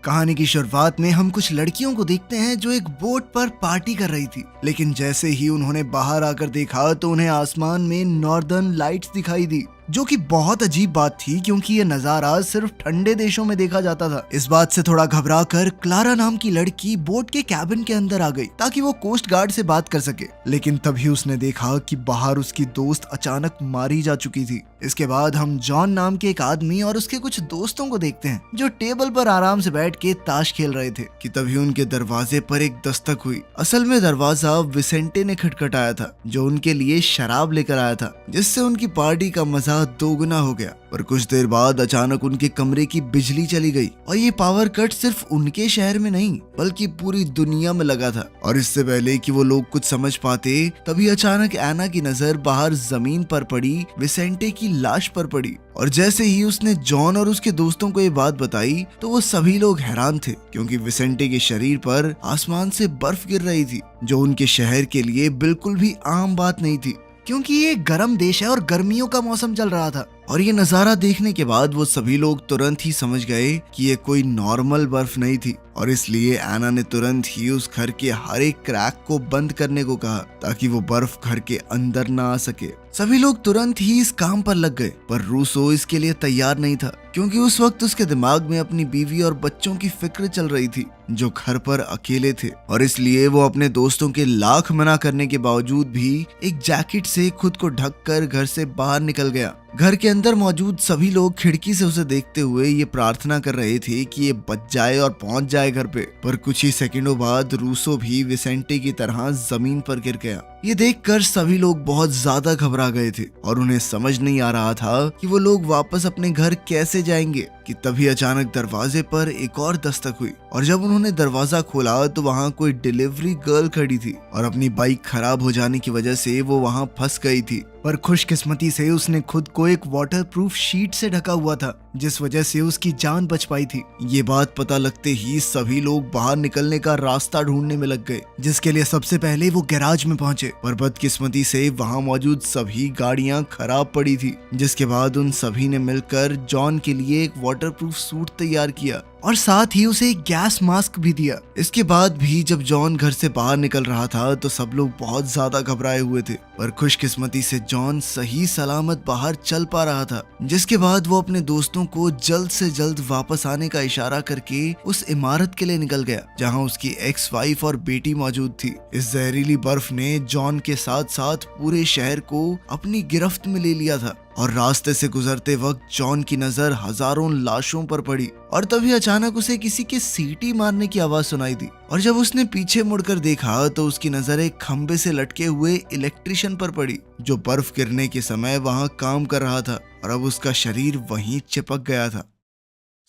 कहानी की शुरुआत में हम कुछ लड़कियों को देखते हैं जो एक बोट पर पार्टी कर रही थी, लेकिन जैसे ही उन्होंने बाहर आकर देखा तो उन्हें आसमान में नॉर्दर्न लाइट्स दिखाई दी, जो कि बहुत अजीब बात थी क्योंकि ये नजारा सिर्फ ठंडे देशों में देखा जाता था। इस बात से थोड़ा घबरा कर क्लारा नाम की लड़की बोट के कैबिन के अंदर आ गई ताकि वो कोस्ट गार्ड से बात कर सके, लेकिन तभी उसने देखा कि बाहर उसकी दोस्त अचानक मारी जा चुकी थी। इसके बाद हम जॉन नाम के एक आदमी और उसके कुछ दोस्तों को देखते हैं जो टेबल पर आराम से बैठ के ताश खेल रहे थे कि तभी उनके दरवाजे पर एक दस्तक हुई। असल में दरवाजा विसेंटे ने खटखटाया था, जो उनके लिए शराब लेकर आया था, जिससे उनकी पार्टी का मजा दोगुना हो गया। पर कुछ देर बाद अचानक उनके कमरे की बिजली चली गई और ये पावर कट सिर्फ उनके शहर में नहीं बल्कि पूरी दुनिया में लगा था। और इससे पहले कि वो लोग कुछ समझ पाते तभी अचानक एना की नजर बाहर जमीन पर पड़ी विसेंटे की लाश पर पड़ी। और जैसे ही उसने जॉन और उसके दोस्तों को ये बात बताई तो वो सभी लोग हैरान थे क्योंकि विसेंटे के शरीर पर आसमान से बर्फ गिर रही थी, जो उनके शहर के लिए बिल्कुल भी आम बात नहीं थी क्योंकि ये गर्म देश है और गर्मियों का मौसम चल रहा था। और ये नजारा देखने के बाद वो सभी लोग तुरंत ही समझ गए कि ये कोई नॉर्मल बर्फ नहीं थी, और इसलिए एना ने तुरंत ही उस घर के हर एक क्रैक को बंद करने को कहा ताकि वो बर्फ घर के अंदर ना आ सके। सभी लोग तुरंत ही इस काम पर लग गए, पर रूसो इसके लिए तैयार नहीं था क्योंकि उस वक्त उसके दिमाग में अपनी बीवी और बच्चों की फिक्र चल रही थी जो घर पर अकेले थे। और इसलिए वो अपने दोस्तों के लाख मना करने के बावजूद भी एक जैकेट से खुद को ढक कर घर से बाहर निकल गया। घर के अंदर मौजूद सभी लोग खिड़की से उसे देखते हुए ये प्रार्थना कर रहे थे कि ये बच जाए और पहुंच जाए घर पे। पर कुछ ही सेकंडों बाद रूसो भी विसेंटे की तरह जमीन पर गिर गया। ये देखकर सभी लोग बहुत ज्यादा घबरा गए थे और उन्हें समझ नहीं आ रहा था कि वो लोग वापस अपने घर कैसे जाएंगे कि तभी अचानक दरवाजे पर एक और दस्तक हुई। और जब उन्होंने दरवाजा खोला तो वहाँ कोई डिलीवरी गर्ल खड़ी थी और अपनी बाइक खराब हो जाने की वजह से वो वहाँ फंस गई थी। पर खुशकिस्मती से उसने खुद को एक वाटरप्रूफ शीट से ढका हुआ था, जिस वजह से उसकी जान बच पाई थी। ये बात पता लगते ही सभी लोग बाहर निकलने का रास्ता ढूंढने में लग गए, जिसके लिए सबसे पहले वो गैराज में पहुंचे। पर बदकिस्मती से वहां मौजूद सभी गाड़ियां खराब पड़ी थी, जिसके बाद उन सभी ने मिलकर जॉन के लिए एक वाटरप्रूफ सूट तैयार किया और साथ ही उसे एक गैस मास्क भी दिया। इसके बाद भी जब जॉन घर से बाहर निकल रहा था तो सब लोग बहुत ज्यादा घबराए हुए थे, पर खुशकिस्मती से जॉन सही सलामत बाहर चल पा रहा था। जिसके बाद वो अपने दोस्तों को जल्द से जल्द वापस आने का इशारा करके उस इमारत के लिए निकल गया जहां उसकी एक्स वाइफ और बेटी मौजूद थी। इस जहरीली बर्फ ने जॉन के साथ साथ पूरे शहर को अपनी गिरफ्त में ले लिया था। और रास्ते से गुजरते वक्त जॉन की नजर हजारों लाशों पर पड़ी और तभी अचानक उसे किसी के सीटी मारने की आवाज सुनाई दी। और जब उसने पीछे मुड़कर देखा तो उसकी नजर एक खंबे से लटके हुए इलेक्ट्रिशियन पर पड़ी जो बर्फ गिरने के समय वहां काम कर रहा था, और अब उसका शरीर वहीं चिपक गया था।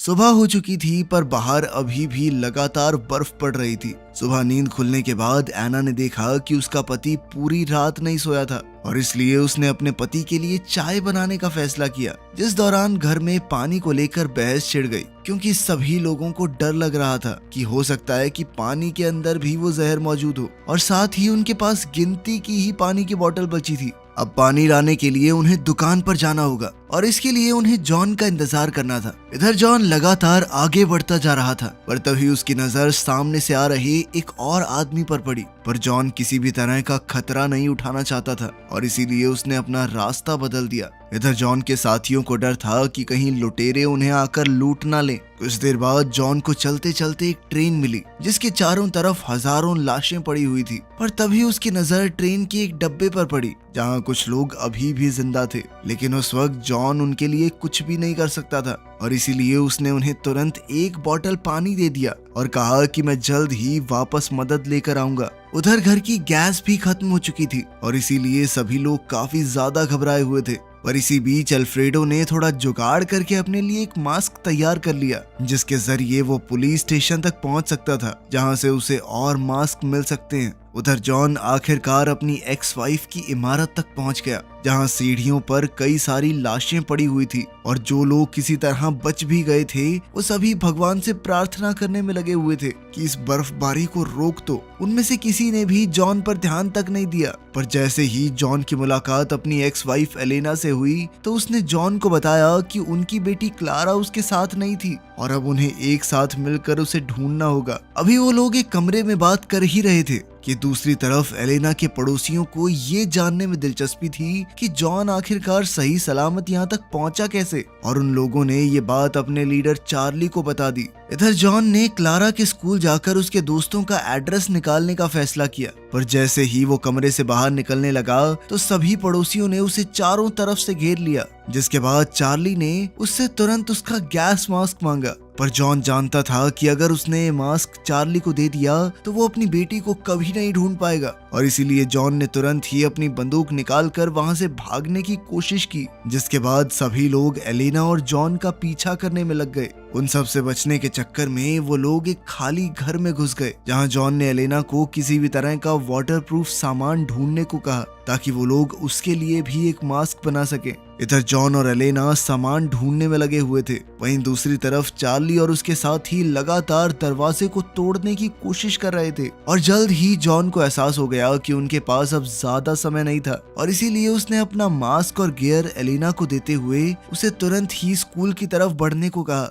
सुबह हो चुकी थी पर बाहर अभी भी लगातार बर्फ पड़ रही थी। सुबह नींद खुलने के बाद एना ने देखा कि उसका पति पूरी रात नहीं सोया था और इसलिए उसने अपने पति के लिए चाय बनाने का फैसला किया, जिस दौरान घर में पानी को लेकर बहस छिड़ गई क्योंकि सभी लोगों को डर लग रहा था कि हो सकता है कि पानी के अंदर भी वो जहर मौजूद हो, और साथ ही उनके पास गिनती की ही पानी की बोतल बची थी। अब पानी लाने के लिए उन्हें दुकान पर जाना होगा और इसके लिए उन्हें जॉन का इंतजार करना था। इधर जॉन लगातार आगे बढ़ता जा रहा था, पर तभी उसकी नजर सामने से आ रहे एक और आदमी पर पड़ी। पर जॉन किसी भी तरह का खतरा नहीं उठाना चाहता था और इसीलिए उसने अपना रास्ता बदल दिया। इधर जॉन के साथियों को डर था कि कहीं लुटेरे उन्हें आकर लूट ना लें। कुछ देर बाद जॉन को चलते चलते एक ट्रेन मिली जिसके चारों तरफ हजारों लाशें पड़ी हुई थी। पर तभी उसकी नजर ट्रेन के एक डब्बे पर पड़ी जहां कुछ लोग अभी भी जिंदा थे, लेकिन उस वक्त जॉन उनके लिए कुछ भी नहीं कर सकता था और इसीलिए उसने उन्हें तुरंत एक बोतल पानी दे दिया और कहा कि मैं जल्द ही वापस मदद लेकर आऊंगा। उधर घर की गैस भी खत्म हो चुकी थी और इसीलिए सभी लोग काफी ज्यादा घबराए हुए थे। पर इसी बीच अल्फ्रेडो ने थोड़ा जुगाड़ करके अपने लिए एक मास्क तैयार कर लिया जिसके जरिए वो पुलिस स्टेशन तक पहुंच सकता था जहां से उसे और मास्क मिल सकते हैं। उधर जॉन आखिरकार अपनी एक्स वाइफ की इमारत तक पहुंच गया जहां सीढ़ियों पर कई सारी लाशें पड़ी हुई थी और जो लोग किसी तरह बच भी गए थे वो सभी भगवान से प्रार्थना करने में लगे हुए थे कि इस बर्फबारी को रोक दो। उनमें से किसी ने भी जॉन पर ध्यान तक नहीं दिया। पर जैसे ही जॉन की मुलाकात अपनी एक्स वाइफ एलेना से से हुई तो उसने जॉन को बताया कि उनकी बेटी क्लारा उसके साथ नहीं थी और अब उन्हें एक साथ मिलकर उसे ढूंढना होगा। अभी वो लोग एक कमरे में बात कर ही रहे थे कि दूसरी तरफ एलेना के पड़ोसियों को ये जानने में दिलचस्पी थी कि जॉन आखिरकार सही सलामत यहाँ तक पहुंचा कैसे, और उन लोगों ने ये बात अपने लीडर चार्ली को बता दी। इधर जॉन ने क्लारा के स्कूल जाकर उसके दोस्तों का एड्रेस निकालने का फैसला किया, पर जैसे ही वो कमरे से बाहर निकलने लगा तो सभी पड़ोसियों ने उसे चारों तरफ से घेर लिया, जिसके बाद चार्ली ने उससे तुरंत उसका गैस मास्क मांगा। पर जॉन जानता था कि अगर उसने मास्क चार्ली को दे दिया तो वो अपनी बेटी को कभी नहीं ढूंढ पाएगा, और इसीलिए जॉन ने तुरंत ही अपनी बंदूक निकालकर वहां से भागने की कोशिश की, जिसके बाद सभी लोग एलेना और जॉन का पीछा करने में लग गए। उन सब से बचने के चक्कर में वो लोग एक खाली घर में घुस गए, जहां जॉन ने एलेना को किसी भी तरह का वाटरप्रूफ सामान ढूंढने को कहा ताकि वो लोग उसके लिए भी एक मास्क बना सके। इधर जॉन और एलेना सामान ढूंढने में लगे हुए थे, वहीं दूसरी तरफ चार्ली और उसके साथी लगातार दरवाजे को तोड़ने की कोशिश कर रहे थे। और जल्द ही जॉन को एहसास हो गया कि उनके पास अब ज्यादा समय नहीं था, और इसीलिए उसने अपना मास्क और गियर एलेना को देते हुए उसे तुरंत ही स्कूल की तरफ बढ़ने को कहा।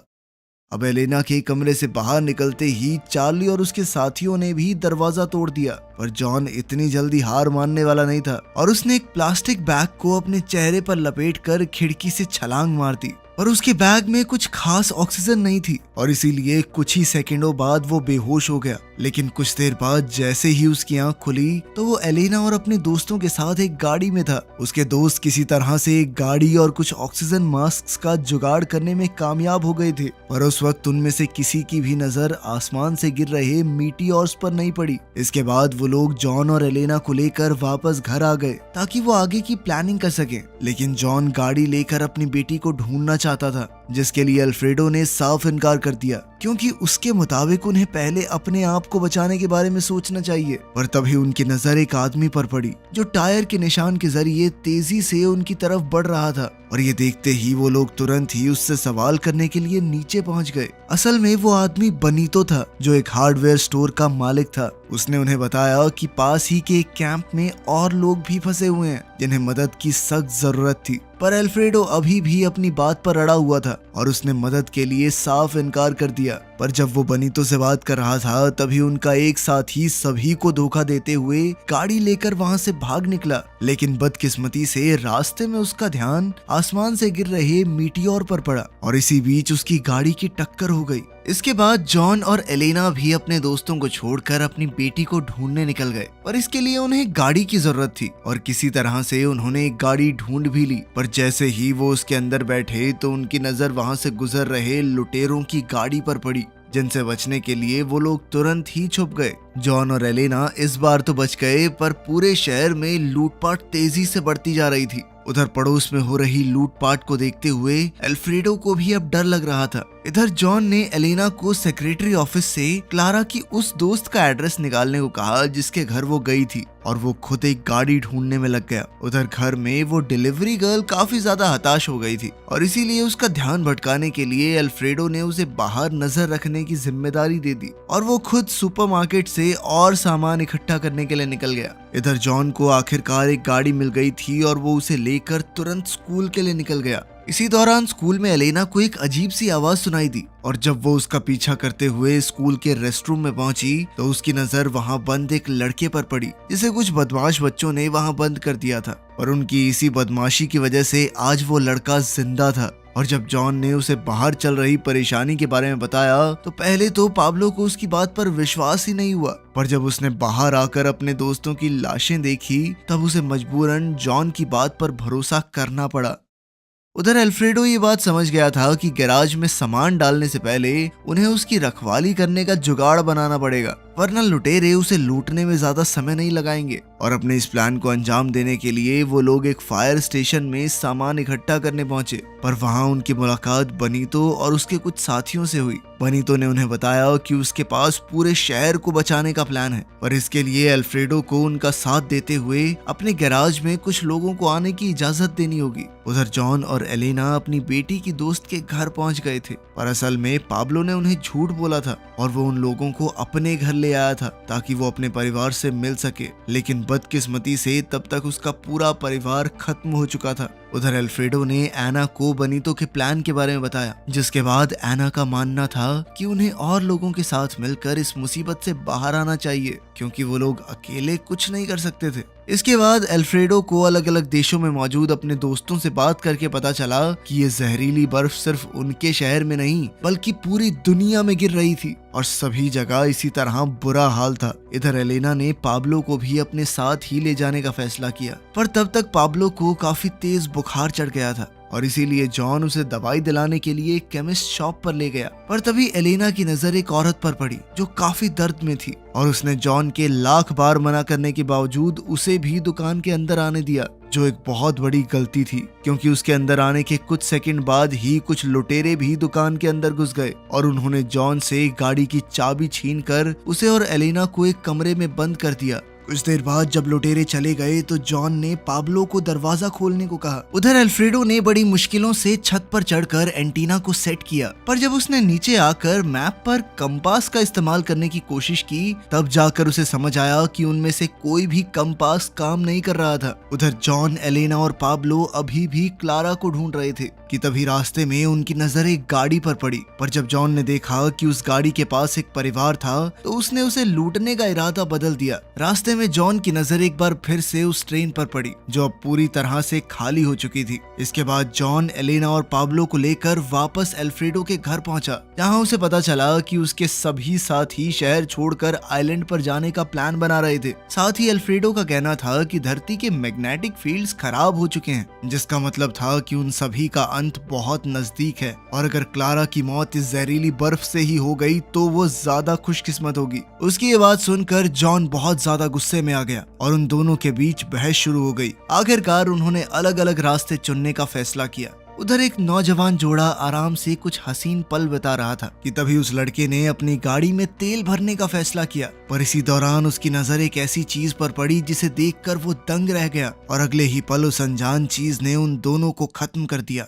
अब एलेना के कमरे से बाहर निकलते ही चार्ली और उसके साथियों ने भी दरवाजा तोड़ दिया, पर जॉन इतनी जल्दी हार मानने वाला नहीं था और उसने एक प्लास्टिक बैग को अपने चेहरे पर लपेटकर खिड़की से छलांग मार दी। पर उसके बैग में कुछ खास ऑक्सीजन नहीं थी और इसीलिए कुछ ही सेकंडों बाद वो बेहोश हो गया। लेकिन कुछ देर बाद जैसे ही उसकी आंख खुली तो वो एलेना और अपने दोस्तों के साथ एक गाड़ी में था। उसके दोस्त किसी तरह से एक गाड़ी और कुछ ऑक्सीजन मास्क का जुगाड़ करने में कामयाब हो गए थे, पर उस वक्त उनमें से किसी की भी नजर आसमान से गिर रहे मीटियोर्स पर नहीं पड़ी। इसके बाद वो लोग जॉन और एलेना को लेकर वापस घर आ गए ताकि वो आगे की प्लानिंग कर सके। लेकिन जॉन गाड़ी लेकर अपनी बेटी को ढूंढना चाहता था, जिसके लिए अल्फ्रेडो ने साफ इनकार कर दिया, क्योंकि उसके मुताबिक उन्हें पहले अपने आप को बचाने के बारे में सोचना चाहिए। पर तभी उनकी नजर एक आदमी पर पड़ी जो टायर के निशान के जरिए तेजी से उनकी तरफ बढ़ रहा था, और ये देखते ही वो लोग तुरंत ही उससे सवाल करने के लिए नीचे पहुंच गए। असल में वो आदमी बनीतो था, जो एक हार्डवेयर स्टोर का मालिक था। उसने उन्हें बताया कि पास ही के एक कैंप में और लोग भी फंसे हुए हैं जिन्हें मदद की सख्त जरूरत थी। पर अल्फ्रेडो अभी भी अपनी बात पर अड़ा हुआ था और उसने मदद के लिए साफ इनकार कर दिया। पर जब वो बनीतो से बात कर रहा था तभी उनका एक साथी सभी को धोखा देते हुए गाड़ी लेकर वहां से भाग निकला। लेकिन बदकिस्मती से रास्ते में उसका ध्यान आसमान से गिर रहे मीटियोर पर पड़ा और इसी बीच उसकी गाड़ी की टक्कर हो गई। इसके बाद जॉन और एलेना भी अपने दोस्तों को छोड़कर अपनी बेटी को ढूंढने निकल गए, पर इसके लिए उन्हें गाड़ी की जरूरत थी और किसी तरह से उन्होंने एक गाड़ी ढूंढ भी ली। पर जैसे ही वो उसके अंदर बैठे तो उनकी नजर वहां से गुजर रहे लुटेरों की गाड़ी पर पड़ी, जिनसे बचने के लिए वो लोग तुरंत ही छुप गए। जॉन और एलेना इस बार तो बच गए, पर पूरे शहर में लूटपाट तेजी से बढ़ती जा रही थी। उधर पड़ोस में हो रही लूटपाट को देखते हुए अल्फ्रेडो को भी अब डर लग रहा था। इधर जॉन ने एलेना को सेक्रेटरी ऑफिस से क्लारा की उस दोस्त का एड्रेस निकालने को कहा जिसके घर वो गई थी, और वो खुद एक गाड़ी ढूंढने में लग गया। उधर घर में वो डिलीवरी गर्ल काफी ज्यादा हताश हो गई थी और इसीलिए उसका ध्यान भटकाने के लिए अल्फ्रेडो ने उसे बाहर नजर रखने की जिम्मेदारी दे दी और वो खुद सुपरमार्केट से और सामान इकट्ठा करने के लिए निकल गया। इधर जॉन को आखिरकार एक गाड़ी मिल गई थी और वो उसे लेकर तुरंत स्कूल के लिए निकल गया। इसी दौरान स्कूल में एलेना को एक अजीब सी आवाज सुनाई दी और जब वो उसका पीछा करते हुए स्कूल के रेस्टरूम में पहुंची तो उसकी नजर वहां बंद एक लड़के पर पड़ी जिसे कुछ बदमाश बच्चों ने वहां बंद कर दिया था, और उनकी इसी बदमाशी की वजह से आज वो लड़का जिंदा था। और जब जॉन ने उसे बाहर चल रही परेशानी के बारे में बताया तो पहले तो पाब्लो को उसकी बात पर विश्वास ही नहीं हुआ, पर जब उसने बाहर आकर अपने दोस्तों की लाशें देखी तब उसे मजबूरन जॉन की बात पर भरोसा करना पड़ा। उधर अल्फ्रेडो ये बात समझ गया था कि गैराज में सामान डालने से पहले उन्हें उसकी रखवाली करने का जुगाड़ बनाना पड़ेगा, वरना लुटेरे उसे लूटने में ज्यादा समय नहीं लगाएंगे। और अपने इस प्लान को अंजाम देने के लिए वो लोग एक फायर स्टेशन में सामान इकट्ठा करने पहुंचे, पर वहां उनकी मुलाकात बनीतो और उसके कुछ साथियों से हुई। बनीतो ने उन्हें बताया कि उसके पास पूरे शहर को बचाने का प्लान है, पर इसके लिए अल्फ्रेडो को उनका साथ देते हुए अपने गैराज में कुछ लोगों को आने की इजाजत देनी होगी। उधर जॉन और एलेना अपनी बेटी की दोस्त के घर पहुंच गए थे, पर असल में पाब्लो ने उन्हें झूठ बोला था और वो उन लोगों को अपने घर ले आया था ताकि वो अपने परिवार से मिल सके। लेकिन बदकिस्मती से तब तक उसका पूरा परिवार खत्म हो चुका था। उधर अल्फ्रेडो ने एना को बनीतो के प्लान के बारे में बताया, जिसके बाद एना का मानना था कि उन्हें और लोगों के साथ मिलकर इस मुसीबत से बाहर आना चाहिए, क्योंकि वो लोग अकेले कुछ नहीं कर सकते थे। इसके बाद अल्फ्रेडो को अलग अलग देशों में मौजूद अपने दोस्तों से बात करके पता चला कि ये जहरीली बर्फ सिर्फ उनके शहर में नहीं बल्कि पूरी दुनिया में गिर रही थी और सभी जगह इसी तरह बुरा हाल था। इधर एलेना ने पाब्लो को भी अपने साथ ही ले जाने का फैसला किया, पर तब तक पाब्लो को काफी तेज बुखार चढ़ गया था और इसीलिए जॉन उसे दवाई दिलाने के लिए एक केमिस्ट शॉप पर ले गया। पर तभी एलेना की नजर एक औरत पर पड़ी जो काफी दर्द में थी और उसने जॉन के लाख बार मना करने के बावजूद उसे भी दुकान के अंदर आने दिया, जो एक बहुत बड़ी गलती थी, क्योंकि उसके अंदर आने के कुछ सेकंड बाद ही कुछ लुटेरे भी दुकान के अंदर घुस गए और उन्होंने जॉन से गाड़ी की चाबी छीनकर उसे और एलेना को एक कमरे में बंद कर दिया। कुछ देर बाद जब लुटेरे चले गए तो जॉन ने पाब्लो को दरवाजा खोलने को कहा। उधर अल्फ्रेडो ने बड़ी मुश्किलों से छत पर चढ़कर एंटीना को सेट किया, पर जब उसने नीचे आकर मैप पर कंपास का इस्तेमाल करने की कोशिश की तब जाकर उसे समझ आया कि उनमें से कोई भी कंपास काम नहीं कर रहा था। उधर जॉन, एलेना और पाब्लो अभी भी क्लारा को ढूंढ रहे थे कि तभी रास्ते में उनकी नजर एक गाड़ी पर पड़ी। पर जब जॉन ने देखा कि उस गाड़ी के पास एक परिवार था तो उसने उसे लूटने का इरादा बदल दिया। रास्ते में जॉन की नजर एक बार फिर से उस ट्रेन पर पड़ी जो अब पूरी तरह से खाली हो चुकी थी। इसके बाद जॉन, एलेना और पाब्लो को लेकर वापस अल्फ्रेडो के घर पहुंचा, जहां उसे पता चला कि उसके सभी साथी शहर छोड़कर आइलैंड पर जाने का प्लान बना रहे थे। साथ ही अल्फ्रेडो का कहना था कि धरती के मैग्नेटिक फील्ड्स खराब हो चुके हैं, जिसका मतलब था कि उन सभी का अंत बहुत नजदीक है और अगर क्लारा की मौत इस जहरीली बर्फ से ही हो गई तो वो ज्यादा खुशकिस्मत होगी। उसकी ये बात सुनकर जॉन बहुत ज्यादा गुस्से में आ गया और उन दोनों के बीच बहस शुरू हो गई। आखिरकार उन्होंने अलग अलग रास्ते चुनने का फैसला किया। उधर एक नौजवान जोड़ा आराम से कुछ हसीन पल बिता रहा था कि तभी उस लड़के ने अपनी गाड़ी में तेल भरने का फैसला किया, पर इसी दौरान उसकी नजर एक ऐसी चीज पर पड़ी जिसे देखकर वो दंग रह गया और अगले ही पल उस अनजान चीज ने उन दोनों को खत्म कर दिया।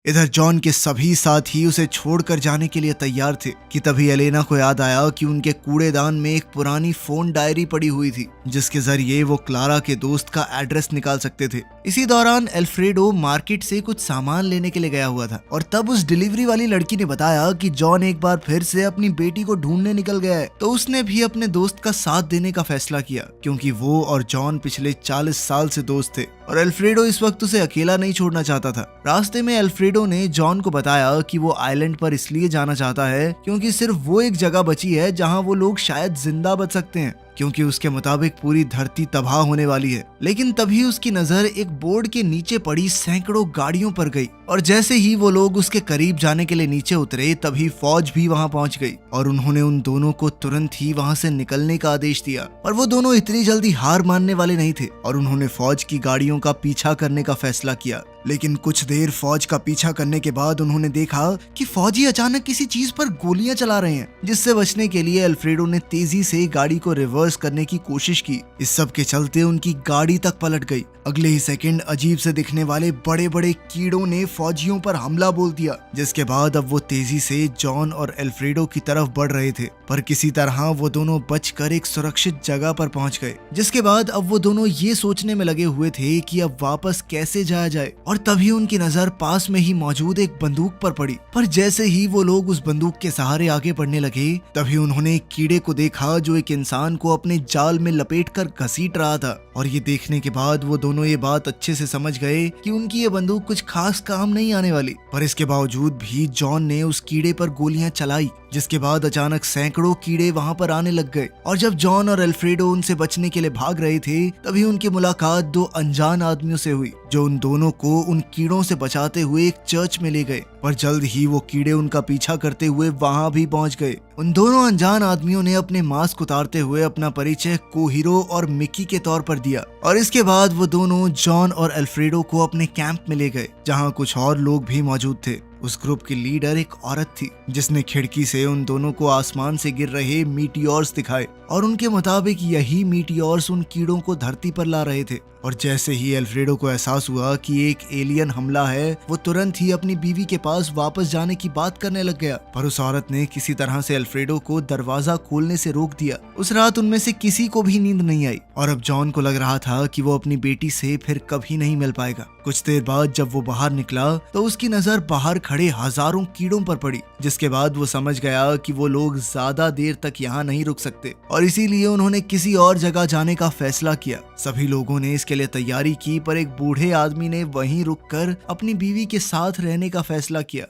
इधर जॉन के सभी साथी उसे छोड़कर जाने के लिए तैयार थे कि तभी एलेना को याद आया कि उनके कूड़ेदान में एक पुरानी फोन डायरी पड़ी हुई थी, जिसके जरिए वो क्लारा के दोस्त का एड्रेस निकाल सकते थे। इसी दौरान अल्फ्रेडो मार्केट से कुछ सामान लेने के लिए गया हुआ था और तब उस डिलीवरी वाली लड़की ने बताया कि जॉन एक बार फिर से अपनी बेटी को ढूंढने निकल गया है। तो उसने भी अपने दोस्त का साथ देने का फैसला किया, क्योंकि वो और जॉन पिछले 40 साल से दोस्त थे और अल्फ्रेडो इस वक्त उसे अकेला नहीं छोड़ना चाहता था। रास्ते में अल्फ्रेडो ने जॉन को बताया कि वो आइलैंड पर इसलिए जाना चाहता है क्योंकि सिर्फ वो एक जगह बची है जहां वो लोग शायद जिंदा बच सकते हैं, क्योंकि उसके मुताबिक पूरी धरती तबाह होने वाली है। लेकिन तभी उसकी नजर एक बोर्ड के नीचे पड़ी सैकड़ों गाड़ियों पर गई और जैसे ही वो लोग उसके करीब जाने के लिए नीचे उतरे तभी फौज भी वहां पहुंच गई और उन्होंने उन दोनों को तुरंत ही वहां से निकलने का आदेश दिया। और वो दोनों इतनी जल्दी हार मानने वाले नहीं थे और उन्होंने फौज की गाड़ियों का पीछा करने का फैसला किया। लेकिन कुछ देर फौज का पीछा करने के बाद उन्होंने देखा कि फौजी अचानक किसी चीज पर गोलियां चला रहे हैं, जिससे बचने के लिए अल्फ्रेडो ने तेजी से गाड़ी को रिवर्स करने की कोशिश की। इस सब के चलते उनकी गाड़ी तक पलट गई। अगले ही सेकंड अजीब से दिखने वाले बड़े बड़े कीड़ों ने फौजियों पर हमला बोल दिया, जिसके बाद अब वो तेजी से जॉन और अल्फ्रेडो की तरफ बढ़ रहे थे। पर किसी तरह वो दोनों बचकर एक सुरक्षित जगह पर पहुंच गए, जिसके बाद अब वो दोनों ये सोचने में लगे हुए थे कि अब वापस कैसे जाया जाए। और तभी उनकी नजर पास में ही मौजूद एक बंदूक पर पड़ी। पर जैसे ही वो लोग उस बंदूक के सहारे आगे बढ़ने लगे तभी उन्होंने एक कीड़े को देखा जो एक इंसान को अपने जाल में लपेटकर घसीट रहा था। और ये देखने के बाद वो दोनों ये बात अच्छे से समझ गए कि उनकी ये बंदूक कुछ खास काम नहीं आने वाली। पर इसके बावजूद भी जॉन ने उस कीड़े पर गोलियां चलाई, जिसके बाद अचानक सैकड़ों कीड़े वहां पर आने लग गए। और जब जॉन और अल्फ्रेडो उनसे बचने के लिए भाग रहे थे तभी उनकी मुलाकात दो अनजान आदमियों से हुई, जो उन दोनों को उन कीड़ों से बचाते हुए एक चर्च में ले गए। पर जल्द ही वो कीड़े उनका पीछा करते हुए वहां भी पहुंच गए। उन दोनों अनजान आदमियों ने अपने मास्क उतारते हुए अपना परिचय कोहिरो और मिक्की के तौर पर दिया और इसके बाद वो दोनों जॉन और अल्फ्रेडो को अपने कैंप में ले गए, जहां कुछ और लोग भी मौजूद थे। उस ग्रुप की लीडर एक औरत थी जिसने खिड़की से उन दोनों को आसमान से गिर रहे मीटियोर्स दिखाए और उनके मुताबिक यही मीटियोर्स उन कीड़ों को धरती पर ला रहे थे। और जैसे ही अल्फ्रेडो को एहसास हुआ कि एक एलियन हमला है, वो तुरंत ही अपनी बीवी के पास वापस जाने की बात करने लग गया। पर उस औरत ने किसी तरह से अल्फ्रेडो को दरवाजा खोलने से रोक दिया। उस रात उनमें से किसी को भी नींद नहीं आई और अब जॉन को लग रहा था कि वो अपनी बेटी से फिर कभी नहीं मिल पाएगा। कुछ देर बाद जब वो बाहर निकला तो उसकी नजर बाहर खड़े हजारों कीड़ों पर पड़ी, जिसके बाद वो समझ गया कि वो लोग ज्यादा देर तक यहाँ नहीं रुक सकते और इसीलिए उन्होंने किसी और जगह जाने का फैसला किया। सभी लोगों ने इसके लिए तैयारी की, पर एक बूढ़े आदमी ने वहीं रुककर अपनी बीवी के साथ रहने का फैसला किया।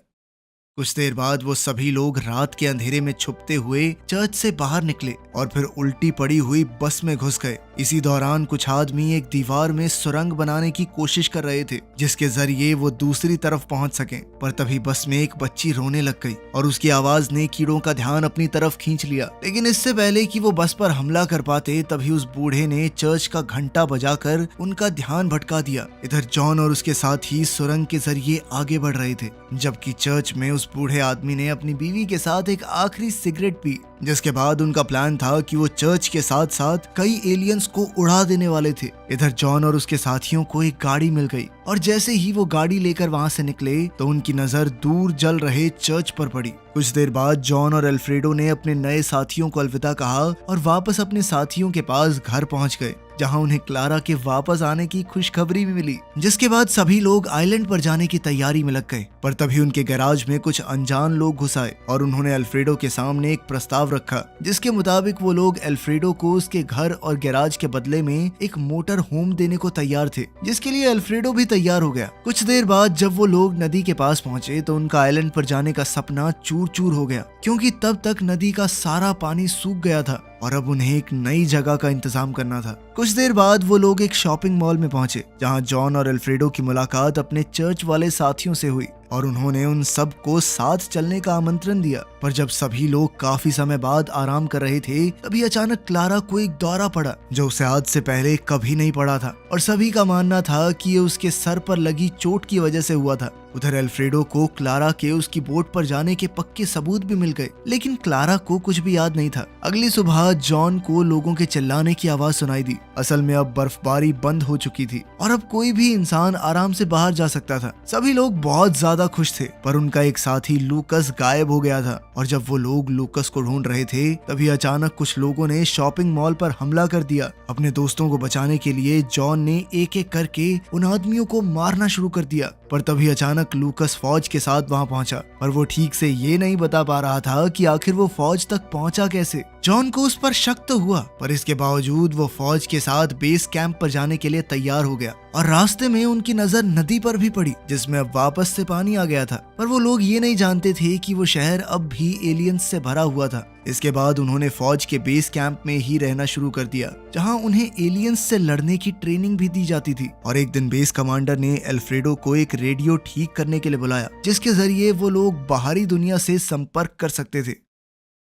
कुछ देर बाद वो सभी लोग रात के अंधेरे में छुपते हुए चर्च से बाहर निकले और फिर उल्टी पड़ी हुई बस में घुस गए। इसी दौरान कुछ आदमी एक दीवार में सुरंग बनाने की कोशिश कर रहे थे जिसके जरिए वो दूसरी तरफ पहुंच सकें, पर तभी बस में एक बच्ची रोने लग गई और उसकी आवाज ने कीड़ों का ध्यान अपनी तरफ खींच लिया। लेकिन इससे पहले कि वो बस पर हमला कर पाते तभी उस बूढ़े ने चर्च का घंटा बजाकर उनका ध्यान भटका दिया। इधर जॉन और उसके साथी सुरंग के जरिए आगे बढ़ रहे थे, जबकि चर्च में उस बूढ़े आदमी ने अपनी बीवी के साथ एक आखिरी सिगरेट पी, जिसके बाद उनका प्लान था कि वो चर्च के साथ साथ कई एलियंस को उड़ा देने वाले थे। इधर जॉन और उसके साथियों को एक गाड़ी मिल गई और जैसे ही वो गाड़ी लेकर वहां से निकले तो उनकी नजर दूर जल रहे चर्च पर पड़ी। कुछ देर बाद जॉन और अल्फ्रेडो ने अपने नए साथियों को अलविदा कहा और वापस अपने साथियों के पास घर पहुंच गए, जहां उन्हें क्लारा के वापस आने की खुशखबरी भी मिली। जिसके बाद सभी लोग आइलैंड पर जाने की तैयारी में लग गए, पर तभी उनके गैराज में कुछ अनजान लोग घुस आए और उन्होंने अल्फ्रेडो के सामने एक प्रस्ताव रखा, जिसके मुताबिक वो लोग अल्फ्रेडो को उसके घर और गैराज के बदले में एक मोटर होम देने को तैयार थे, जिसके लिए अल्फ्रेडो भी तैयार हो गया। कुछ देर बाद जब वो लोग नदी के पास पहुंचे तो उनका आइलैंड पर जाने का सपना चूर चूर हो गया, क्योंकि तब तक नदी का सारा पानी सूख गया था और अब उन्हें एक नई जगह का इंतजाम करना था। कुछ देर बाद वो लोग एक शॉपिंग मॉल में पहुंचे, जहां जॉन और अल्फ्रेडो की मुलाकात अपने चर्च वाले साथियों से हुई और उन्होंने उन सब को साथ चलने का आमंत्रण दिया। पर जब सभी लोग काफी समय बाद आराम कर रहे थे तभी अचानक क्लारा को एक दौरा पड़ा जो उसे आज से पहले कभी नहीं पड़ा था और सभी का मानना था कि ये उसके सर पर लगी चोट की वजह से हुआ था। उधर अल्फ्रेडो को क्लारा के उसकी बोट पर जाने के पक्के सबूत भी मिल गए, लेकिन क्लारा को कुछ भी याद नहीं था। अगली सुबह जॉन को लोगों के चिल्लाने की आवाज सुनाई दी। असल में अब बर्फबारी बंद हो चुकी थी और अब कोई भी इंसान आराम से बाहर जा सकता था। सभी लोग बहुत ज्यादा खुश थे, पर उनका एक साथी लूकस गायब हो गया था और जब वो लोग लूकस को ढूंढ रहे थे तभी अचानक कुछ लोगों ने शॉपिंग मॉल पर हमला कर दिया। अपने दोस्तों को बचाने के लिए जॉन ने एक एक करके उन आदमियों को मारना शुरू कर दिया, पर तभी अचानक लूकस फौज के साथ वहां पहुंचा, पर वो ठीक से ये नहीं बता पा रहा था कि आखिर वो फौज तक पहुंचा कैसे। जॉन को उस पर शक तो हुआ, पर इसके बावजूद वो फौज के साथ बेस कैंप पर जाने के लिए तैयार हो गया और रास्ते में उनकी नजर नदी पर भी पड़ी जिसमें अब वापस से पानी आ गया था। पर वो लोग ये नहीं जानते थे कि वो शहर अब भी एलियंस से भरा हुआ था। इसके बाद उन्होंने फौज के बेस कैंप में ही रहना शुरू कर दिया, जहां उन्हें एलियंस से लड़ने की ट्रेनिंग भी दी जाती थी। और एक दिन बेस कमांडर ने अल्फ्रेडो को एक रेडियो ठीक करने के लिए बुलाया, जिसके जरिए वो लोग बाहरी दुनिया से संपर्क कर सकते थे।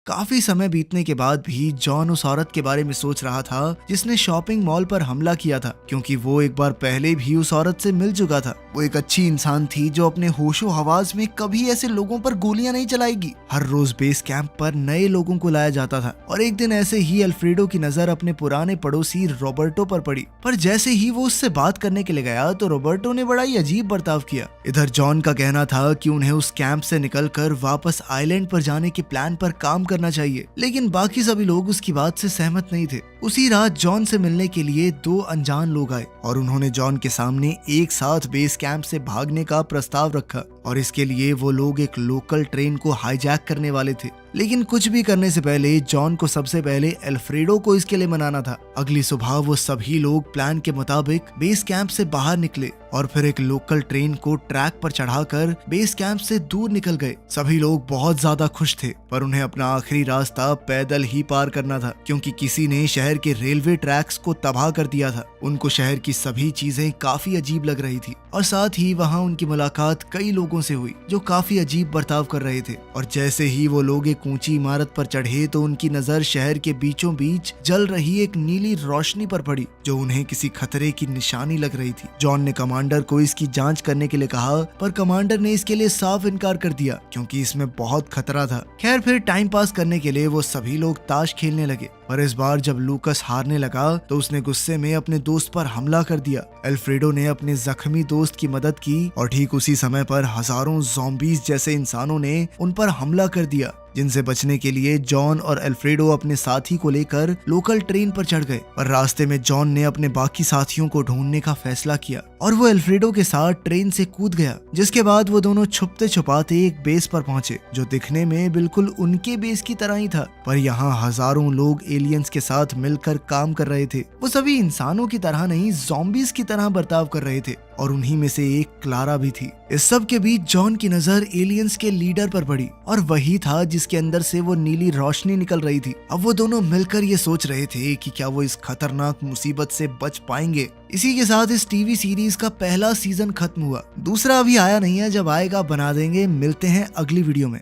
काफी समय बीतने के बाद भी जॉन उस औरत के बारे में सोच रहा था जिसने शॉपिंग मॉल पर हमला किया था, क्योंकि वो एक बार पहले भी उस औरत से मिल चुका था। वो एक अच्छी इंसान थी जो अपने होशो हवास में कभी ऐसे लोगों पर गोलियां नहीं चलाएगी। हर रोज बेस कैंप पर नए लोगों को लाया जाता था और एक दिन ऐसे ही अल्फ्रेडो की नजर अपने पुराने पड़ोसी रॉबर्टो पर पड़ी। पर जैसे ही वो उससे बात करने के लिए गया तो रॉबर्टो ने बड़ा ही अजीब बर्ताव किया। इधर जॉन का कहना था कि उन्हें उस कैंप से निकलकर वापस आइलैंड पर जाने के प्लान पर काम करना चाहिए, लेकिन बाकी सभी लोग उसकी बात से सहमत नहीं थे। उसी रात जॉन से मिलने के लिए दो अनजान लोग आए और उन्होंने जॉन के सामने एक साथ बेस कैंप से भागने का प्रस्ताव रखा और इसके लिए वो लोग एक लोकल ट्रेन को हाईजैक करने वाले थे। लेकिन कुछ भी करने से पहले जॉन को सबसे पहले अल्फ्रेडो को इसके लिए मनाना था। अगली सुबह वो सभी लोग प्लान के मुताबिक बेस कैंप से बाहर निकले और फिर एक लोकल ट्रेन को ट्रैक पर चढ़ाकर बेस कैंप से दूर निकल गए। सभी लोग बहुत ज्यादा खुश थे, पर उन्हें अपना आखिरी रास्ता पैदल ही पार करना था, क्योंकि किसी ने शहर के रेलवे ट्रैक्स को तबाह कर दिया था। उनको शहर की सभी चीजें काफी अजीब लग रही थी और साथ ही वहाँ उनकी मुलाकात कई लोगों से हुई जो काफी अजीब बर्ताव कर रहे थे। और जैसे ही वो लोग एक ऊंची इमारत पर चढ़े तो उनकी नजर शहर के बीचों बीच जल रही एक नीली रोशनी पर पड़ी जो उन्हें किसी खतरे की निशानी लग रही थी। जॉन ने कमांडर को इसकी जांच करने के लिए कहा, पर कमांडर ने इसके लिए साफ इनकार कर दिया क्योंकि इसमें बहुत खतरा था। खैर फिर टाइम पास करने के लिए वो सभी लोग ताश खेलने लगे, पर इस बार जब लूकस हारने लगा तो उसने गुस्से में अपने दोस्त पर हमला कर दिया। अल्फ्रेडो ने अपने जख्मी दोस्त की मदद की और ठीक उसी समय पर हजारों ज़ॉम्बीज जैसे इंसानों ने उन पर हमला कर दिया। जिनसे बचने के लिए जॉन और अल्फ्रेडो अपने साथी को लेकर लोकल ट्रेन पर चढ़ गए। पर रास्ते में जॉन ने अपने बाकी साथियों को ढूंढने का फैसला किया और वो अल्फ्रेडो के साथ ट्रेन से कूद गया, जिसके बाद वो दोनों छुपते छुपाते एक बेस पर पहुंचे जो दिखने में बिल्कुल उनके बेस की तरह ही था। पर यहाँ हजारों लोग एलियंस के साथ मिलकर काम कर रहे थे। वो सभी इंसानों की तरह नहीं, ज़ॉम्बीज की तरह बर्ताव कर रहे थे और उन्हीं में से एक क्लारा भी थी। इस सब के बीच जॉन की नजर एलियंस के लीडर पर पड़ी और वही था जिसके अंदर से वो नीली रोशनी निकल रही थी। अब वो दोनों मिलकर ये सोच रहे थे कि क्या वो इस खतरनाक मुसीबत से बच पाएंगे। इसी के साथ इस टीवी सीरीज का पहला सीजन खत्म हुआ। दूसरा अभी आया नहीं है, जब आएगा बना देंगे। मिलते हैं अगली वीडियो में।